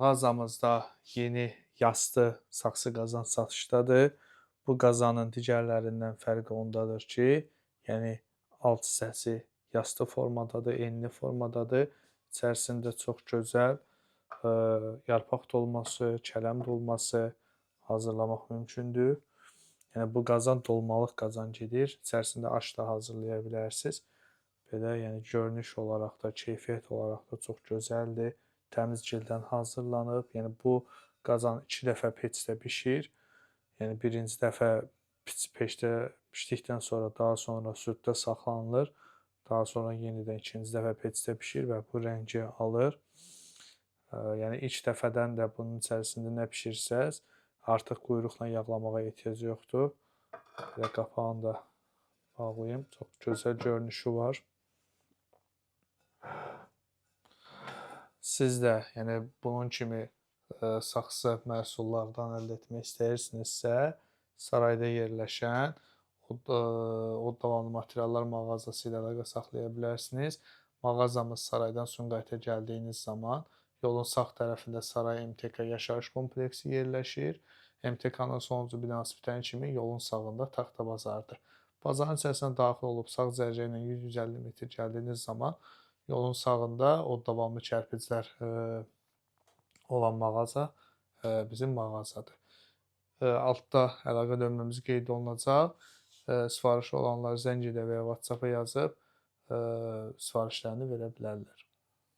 Mağazamızda yeni yastı saxsı qazan satışdadır. Bu qazanın digərlərindən fərqi ondadır ki, yəni alt hissəsi yastı formadadır, enli formadadır. İçərisində çox gözəl yarpaq dolması, kələm dolması hazırlamaq mümkündür. Yəni bu qazan dolmalıq qazan gedir. İçərisində aş da hazırlaya bilərsiniz. Belə, yəni görünüş olaraq da, keyfiyyət olaraq da çox gözəldir. Təmiz gildən hazırlanıb. Yəni bu qazan 2 dəfə peçdə bişir. Yəni birinci dəfə peçdə bişdikdən sonra daha sonra süddə saxlanılır. Daha sonra yenidən ikinci dəfə peçdə bişir və bu rəngi alır. Yəni ilk dəfədən də bunun içərisində nə bişirsəz, artıq quyruqla yağlamağa ehtiyac yoxdur. Belə qapağını da bağlayım. Çox gözəl görünüşü var. Siz də yəni bunun kimi saxsı məhsullardan əldə etmək istəyirsinizsə, sarayda yerləşən Od Davamlı Materiallar mağazası ilə əlaqə saxlaya bilərsiniz. Mağazamız saraydan Sumqayıta gəldiyiniz zaman yolun sağ tərəfində Saray MTK yaşayış kompleksi yerləşir. MTK-nın sonuncu binası bitən kimi yolun sağında Taxta Bazardır. Bazarın içərisinə daxil olub sağ zərcə ilə 100-150 metr gəldiyiniz zaman yolun sağında Od Davamlı kərpiclər olan mağaza bizim mağazadır. Altda əlaqə nömrəmiz qeyd olunacaq. Sifarişi olanlar zəng edə və ya WhatsApp-a yazıb sifarişlərini verə bilərlər.